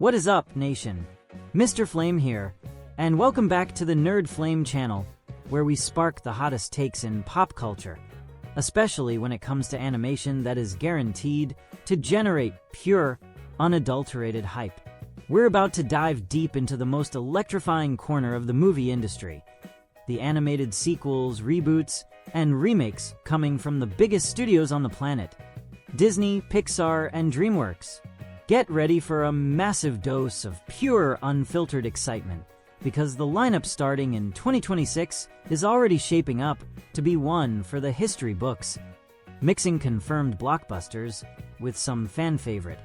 What is up, nation? Mr. Flame here, and welcome back to the Nerd Flame channel, where we spark the hottest takes in pop culture, especially when it comes to animation that is guaranteed to generate pure, unadulterated hype. We're about to dive deep into the most electrifying corner of the movie industry, the animated sequels, reboots, and remakes coming from the biggest studios on the planet, Disney, Pixar, and DreamWorks. Get ready for a massive dose of pure, unfiltered excitement, because the lineup starting in 2026 is already shaping up to be one for the history books, mixing confirmed blockbusters with some fan favorite,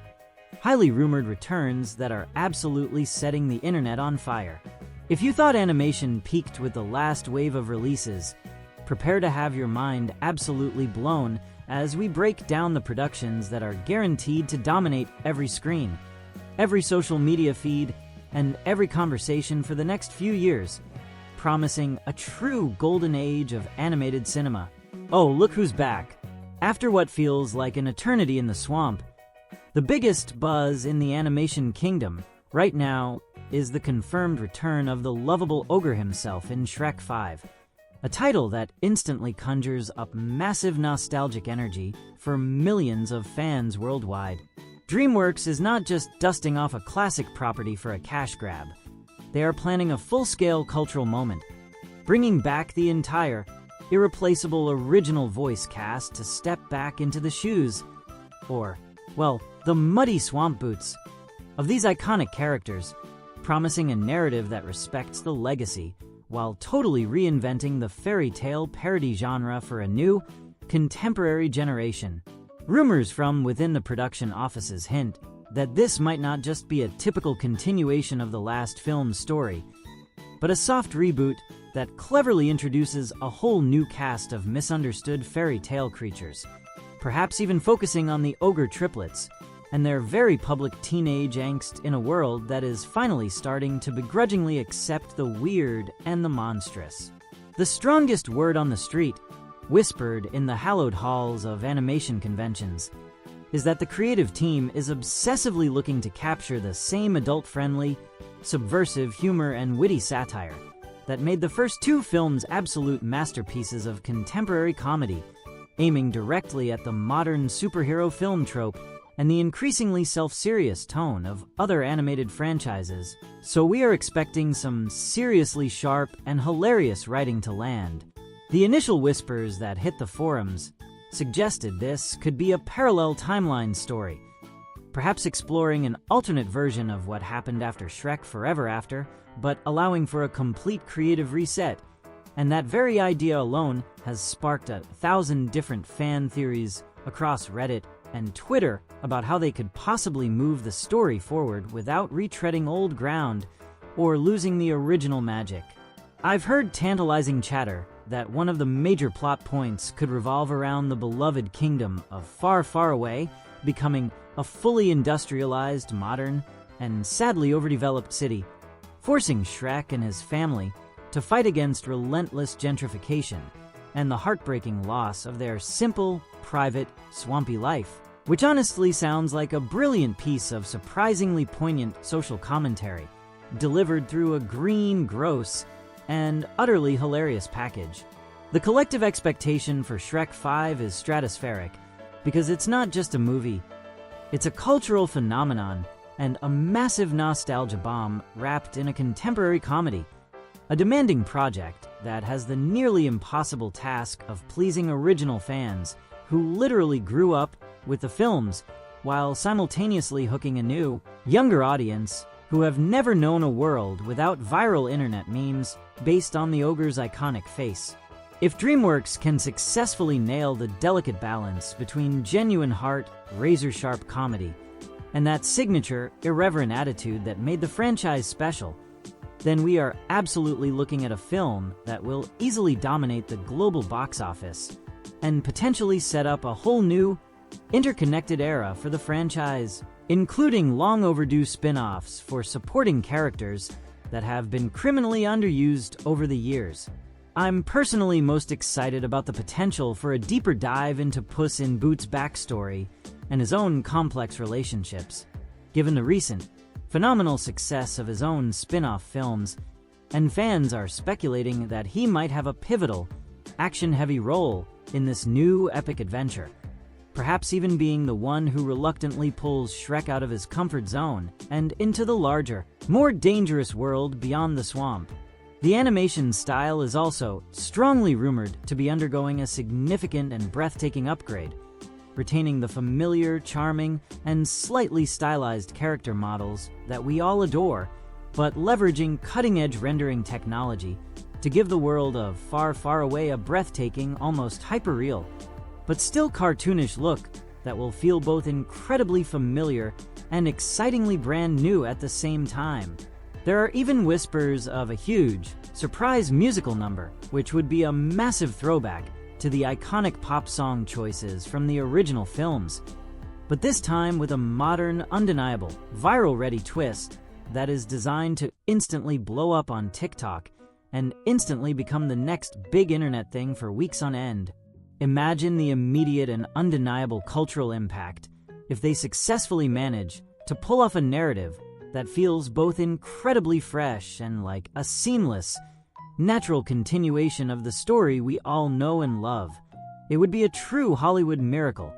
highly rumored returns that are absolutely setting the internet on fire. If you thought animation peaked with the last wave of releases, prepare to have your mind absolutely blown as we break down the productions that are guaranteed to dominate every screen, every social media feed, and every conversation for the next few years, promising a true golden age of animated cinema. Oh, look who's back! After what feels like an eternity in the swamp, the biggest buzz in the animation kingdom right now is the confirmed return of the lovable ogre himself in Shrek 5. A title that instantly conjures up massive nostalgic energy for millions of fans worldwide. DreamWorks is not just dusting off a classic property for a cash grab. They are planning a full-scale cultural moment, bringing back the entire, irreplaceable original voice cast to step back into the shoes, or, well, the muddy swamp boots, of these iconic characters, promising a narrative that respects the legacy while totally reinventing the fairy tale parody genre for a new, contemporary generation. Rumors from within the production offices hint that this might not just be a typical continuation of the last film's story, but a soft reboot that cleverly introduces a whole new cast of misunderstood fairy tale creatures, perhaps even focusing on the ogre triplets and their very public teenage angst in a world that is finally starting to begrudgingly accept the weird and the monstrous. The strongest word on the street, whispered in the hallowed halls of animation conventions, is that the creative team is obsessively looking to capture the same adult-friendly, subversive humor and witty satire that made the first two films absolute masterpieces of contemporary comedy, aiming directly at the modern superhero film trope and the increasingly self-serious tone of other animated franchises. So we are expecting some seriously sharp and hilarious writing to land. The initial whispers that hit the forums suggested this could be a parallel timeline story, perhaps exploring an alternate version of what happened after Shrek Forever After, but allowing for a complete creative reset. And that very idea alone has sparked 1,000 different fan theories across Reddit and Twitter about how they could possibly move the story forward without retreading old ground or losing the original magic. I've heard tantalizing chatter that one of the major plot points could revolve around the beloved kingdom of Far, Far Away becoming a fully industrialized, modern, and sadly overdeveloped city, forcing Shrek and his family to fight against relentless gentrification and the heartbreaking loss of their simple, private, swampy life, which honestly sounds like a brilliant piece of surprisingly poignant social commentary, delivered through a green, gross, and utterly hilarious package. The collective expectation for Shrek 5 is stratospheric, because it's not just a movie, it's a cultural phenomenon and a massive nostalgia bomb wrapped in a contemporary comedy. A demanding project that has the nearly impossible task of pleasing original fans who literally grew up with the films, while simultaneously hooking a new, younger audience who have never known a world without viral internet memes based on the ogre's iconic face. If DreamWorks can successfully nail the delicate balance between genuine heart, razor-sharp comedy, and that signature, irreverent attitude that made the franchise special, then we are absolutely looking at a film that will easily dominate the global box office and potentially set up a whole new, interconnected era for the franchise, including long overdue spin-offs for supporting characters that have been criminally underused over the years. I'm personally most excited about the potential for a deeper dive into Puss in Boots' backstory and his own complex relationships, given the recent, phenomenal success of his own spin-off films, and fans are speculating that he might have a pivotal, action-heavy role in this new epic adventure, perhaps even being the one who reluctantly pulls Shrek out of his comfort zone and into the larger, more dangerous world beyond the swamp. The animation style is also strongly rumored to be undergoing a significant and breathtaking upgrade, retaining the familiar, charming, and slightly stylized character models that we all adore, but leveraging cutting-edge rendering technology to give the world of Far, Far Away a breathtaking, almost hyper-real, but still cartoonish look that will feel both incredibly familiar and excitingly brand new at the same time. There are even whispers of a huge, surprise musical number, which would be a massive throwback to the iconic pop song choices from the original films, but this time with a modern, undeniable, viral-ready twist that is designed to instantly blow up on TikTok and instantly become the next big internet thing for weeks on end. Imagine the immediate and undeniable cultural impact if they successfully manage to pull off a narrative that feels both incredibly fresh and like a seamless, natural continuation of the story we all know and love. It would be a true Hollywood miracle,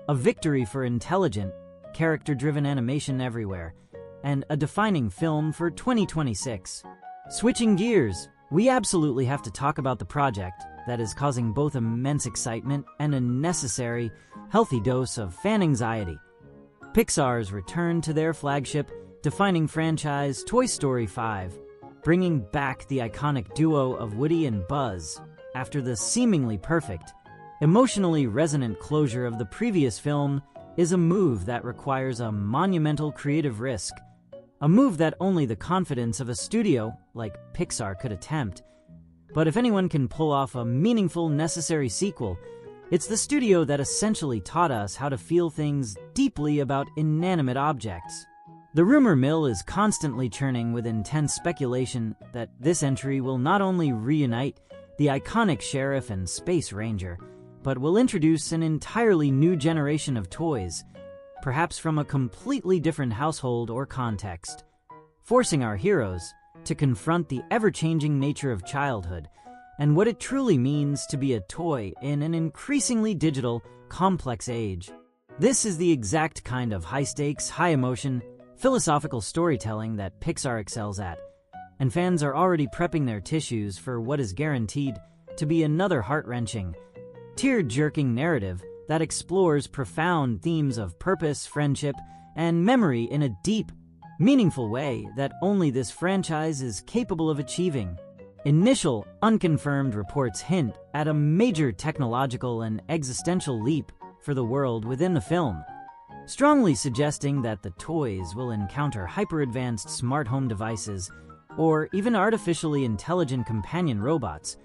a victory for intelligent, character-driven animation everywhere, and a defining film for 2026. Switching gears, we absolutely have to talk about the project that is causing both immense excitement and a necessary, healthy dose of fan anxiety. Pixar's return to their flagship, defining franchise Toy Story 5, bringing back the iconic duo of Woody and Buzz after the seemingly perfect, emotionally resonant closure of the previous film is a move that requires a monumental creative risk, a move that only the confidence of a studio like Pixar could attempt. But if anyone can pull off a meaningful, necessary sequel, it's the studio that essentially taught us how to feel things deeply about inanimate objects. The rumor mill is constantly churning with intense speculation that this entry will not only reunite the iconic Sheriff and Space Ranger, but will introduce an entirely new generation of toys, perhaps from a completely different household or context, forcing our heroes to confront the ever-changing nature of childhood and what it truly means to be a toy in an increasingly digital, complex age. This is the exact kind of high-stakes, high-emotion, philosophical storytelling that Pixar excels at, and fans are already prepping their tissues for what is guaranteed to be another heart-wrenching, tear-jerking narrative that explores profound themes of purpose, friendship, and memory in a deep, meaningful way that only this franchise is capable of achieving. Initial, unconfirmed reports hint at a major technological and existential leap for the world within the film, strongly suggesting that the toys will encounter hyper-advanced smart home devices or even artificially intelligent companion robots,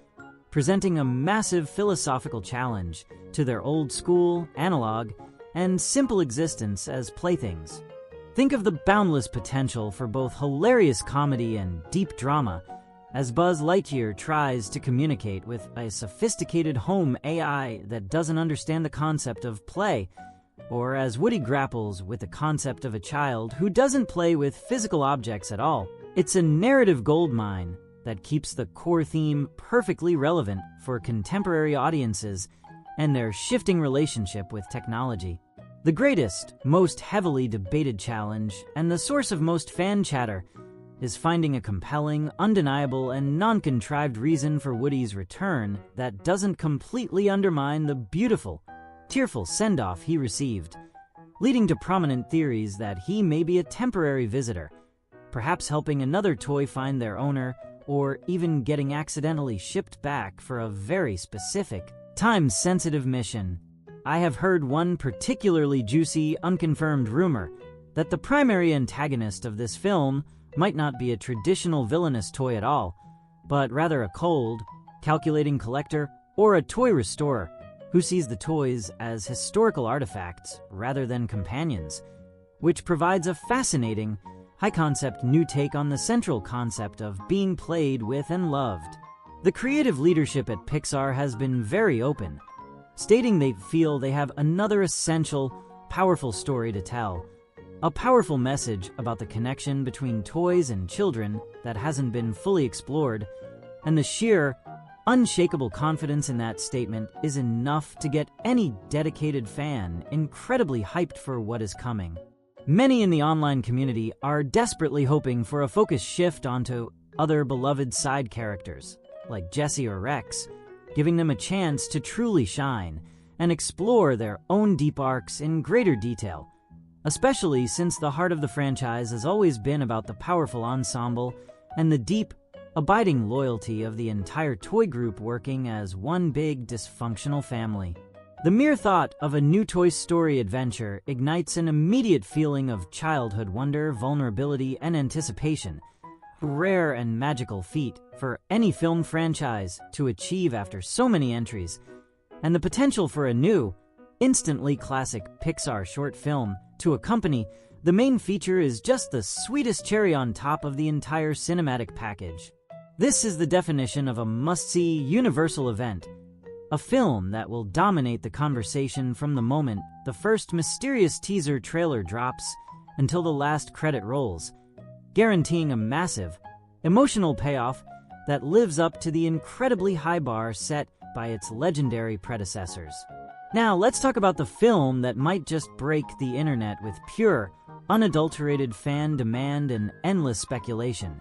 presenting a massive philosophical challenge to their old-school, analog, and simple existence as playthings. Think of the boundless potential for both hilarious comedy and deep drama as Buzz Lightyear tries to communicate with a sophisticated home AI that doesn't understand the concept of play, or as Woody grapples with the concept of a child who doesn't play with physical objects at all. It's a narrative goldmine that keeps the core theme perfectly relevant for contemporary audiences and their shifting relationship with technology. The greatest, most heavily debated challenge, and the source of most fan chatter, is finding a compelling, undeniable, and non-contrived reason for Woody's return that doesn't completely undermine the beautiful, tearful send-off he received, leading to prominent theories that he may be a temporary visitor, perhaps helping another toy find their owner, or even getting accidentally shipped back for a very specific, time-sensitive mission. I have heard one particularly juicy, unconfirmed rumor that the primary antagonist of this film might not be a traditional villainous toy at all, but rather a cold, calculating collector or a toy restorer who sees the toys as historical artifacts rather than companions, which provides a fascinating, high-concept new take on the central concept of being played with and loved. The creative leadership at Pixar has been very open, stating they feel they have another essential, powerful story to tell, a powerful message about the connection between toys and children that hasn't been fully explored, and the sheer, unshakable confidence in that statement is enough to get any dedicated fan incredibly hyped for what is coming. Many in the online community are desperately hoping for a focus shift onto other beloved side characters, like Jessie or Rex, giving them a chance to truly shine and explore their own deep arcs in greater detail, especially since the heart of the franchise has always been about the powerful ensemble and the deep, abiding loyalty of the entire toy group working as one big dysfunctional family. The mere thought of a new Toy Story adventure ignites an immediate feeling of childhood wonder, vulnerability, and anticipation, a rare and magical feat for any film franchise to achieve after so many entries, and the potential for a new, instantly classic Pixar short film to accompany the main feature is just the sweetest cherry on top of the entire cinematic package. This is the definition of a must-see universal event, a film that will dominate the conversation from the moment the first mysterious teaser trailer drops until the last credit rolls, guaranteeing a massive, emotional payoff that lives up to the incredibly high bar set by its legendary predecessors. Now, let's talk about the film that might just break the internet with pure, unadulterated fan demand and endless speculation.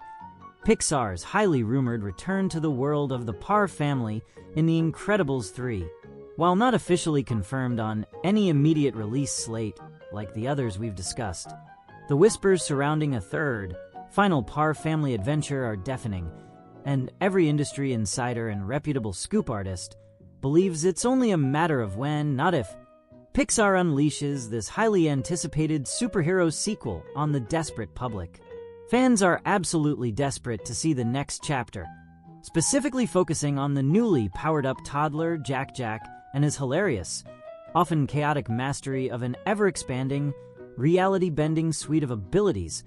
Pixar's highly rumored return to the world of the Parr family in The Incredibles 3. While not officially confirmed on any immediate release slate like the others we've discussed, the whispers surrounding a third, final Parr family adventure are deafening, and every industry insider and reputable scoop artist believes it's only a matter of when, not if, Pixar unleashes this highly anticipated superhero sequel on the desperate public. Fans are absolutely desperate to see the next chapter, specifically focusing on the newly powered-up toddler Jack and his hilarious, often chaotic mastery of an ever-expanding, reality-bending suite of abilities,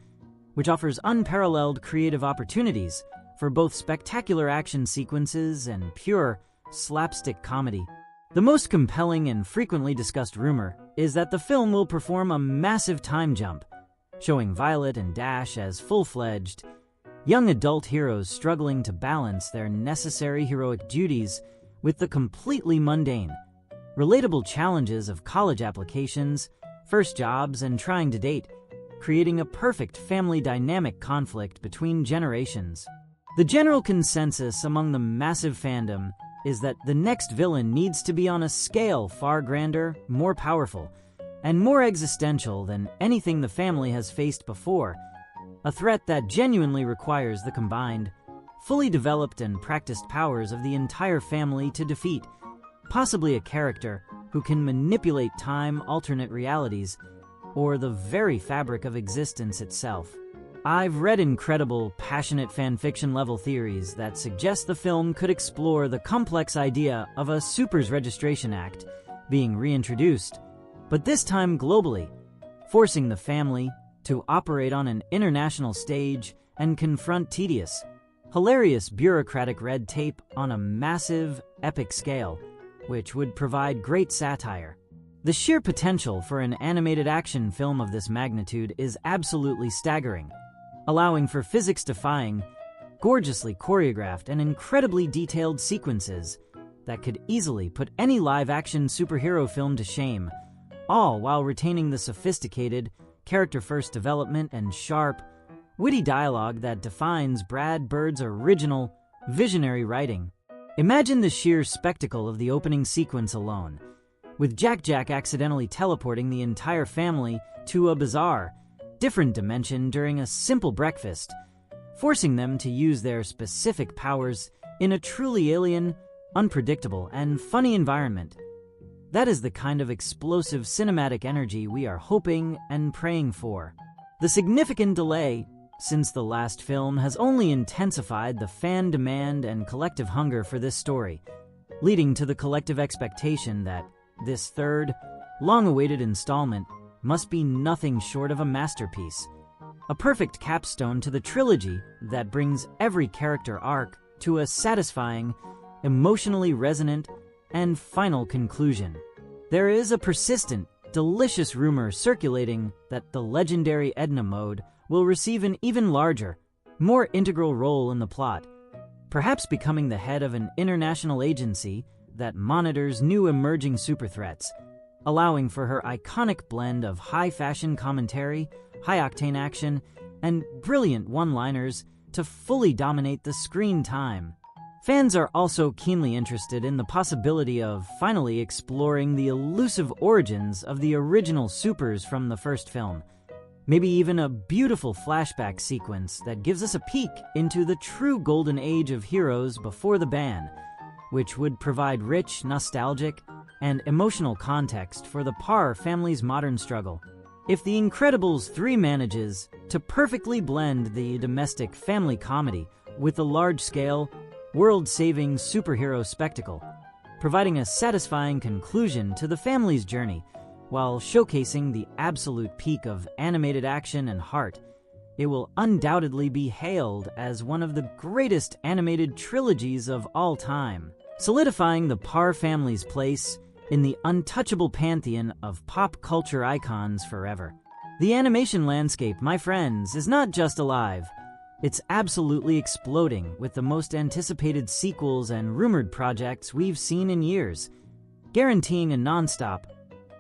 which offers unparalleled creative opportunities for both spectacular action sequences and pure, slapstick comedy. The most compelling and frequently discussed rumor is that the film will perform a massive time jump, showing Violet and Dash as full-fledged, young adult heroes struggling to balance their necessary heroic duties with the completely mundane, relatable challenges of college applications, first jobs, and trying to date, creating a perfect family dynamic conflict between generations. The general consensus among the massive fandom is that the next villain needs to be on a scale far grander, more powerful, and more existential than anything the family has faced before, a threat that genuinely requires the combined, fully developed and practiced powers of the entire family to defeat, possibly a character who can manipulate time, alternate realities, or the very fabric of existence itself. I've read incredible, passionate fanfiction-level theories that suggest the film could explore the complex idea of a Supers Registration Act being reintroduced, but this time globally, forcing the family to operate on an international stage and confront tedious, hilarious bureaucratic red tape on a massive, epic scale, which would provide great satire. The sheer potential for an animated action film of this magnitude is absolutely staggering, allowing for physics-defying, gorgeously choreographed, and incredibly detailed sequences that could easily put any live-action superhero film to shame, all while retaining the sophisticated, character-first development and sharp, witty dialogue that defines Brad Bird's original, visionary writing. Imagine the sheer spectacle of the opening sequence alone, with Jack accidentally teleporting the entire family to a bizarre, different dimension during a simple breakfast, forcing them to use their specific powers in a truly alien, unpredictable, and funny environment. That is the kind of explosive cinematic energy we are hoping and praying for. The significant delay since the last film has only intensified the fan demand and collective hunger for this story, leading to the collective expectation that this third, long-awaited installment must be nothing short of a masterpiece, a perfect capstone to the trilogy that brings every character arc to a satisfying, emotionally resonant, and final conclusion. There is a persistent, delicious rumor circulating that the legendary Edna Mode will receive an even larger, more integral role in the plot, perhaps becoming the head of an international agency that monitors new emerging super threats, allowing for her iconic blend of high-fashion commentary, high-octane action, and brilliant one-liners to fully dominate the screen time. Fans are also keenly interested in the possibility of finally exploring the elusive origins of the original supers from the first film. Maybe even a beautiful flashback sequence that gives us a peek into the true golden age of heroes before the ban, which would provide rich, nostalgic, and emotional context for the Parr family's modern struggle. If The Incredibles 3 manages to perfectly blend the domestic family comedy with the large-scale, world-saving superhero spectacle, providing a satisfying conclusion to the family's journey while showcasing the absolute peak of animated action and heart, it will undoubtedly be hailed as one of the greatest animated trilogies of all time, solidifying the Parr family's place in the untouchable pantheon of pop culture icons forever. The animation landscape, my friends, is not just alive. It's absolutely exploding with the most anticipated sequels and rumored projects we've seen in years, guaranteeing a non-stop,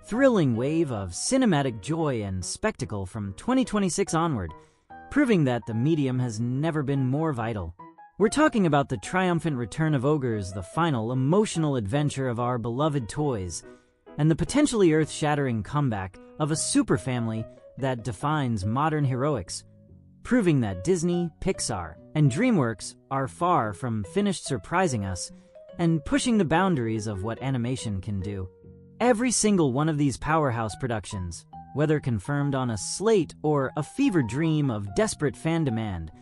thrilling wave of cinematic joy and spectacle from 2026 onward, proving that the medium has never been more vital. We're talking about the triumphant return of Ogres, the final emotional adventure of our beloved toys, and the potentially earth-shattering comeback of a super family that defines modern heroics, proving that Disney, Pixar, and DreamWorks are far from finished surprising us and pushing the boundaries of what animation can do. Every single one of these powerhouse productions, whether confirmed on a slate or a fever dream of desperate fan demand,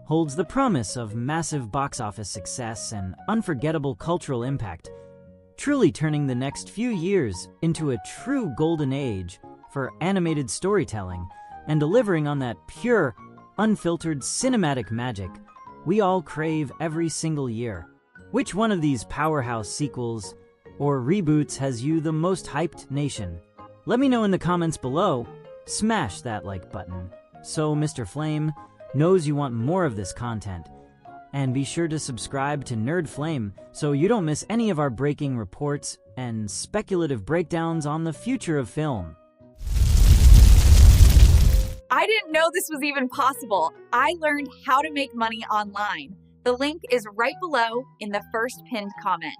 holds the promise of massive box office success and unforgettable cultural impact, truly turning the next few years into a true golden age for animated storytelling and delivering on that pure, unfiltered cinematic magic we all crave every single year. Which one of these powerhouse sequels or reboots has you the most hyped, nation? Let me know in the comments below. Smash that like button so Mr. Flame knows you want more of this content. And be sure to subscribe to Nerd Flame so you don't miss any of our breaking reports and speculative breakdowns on the future of film. I didn't know this was even possible. I learned how to make money online. The link is right below in the first pinned comment.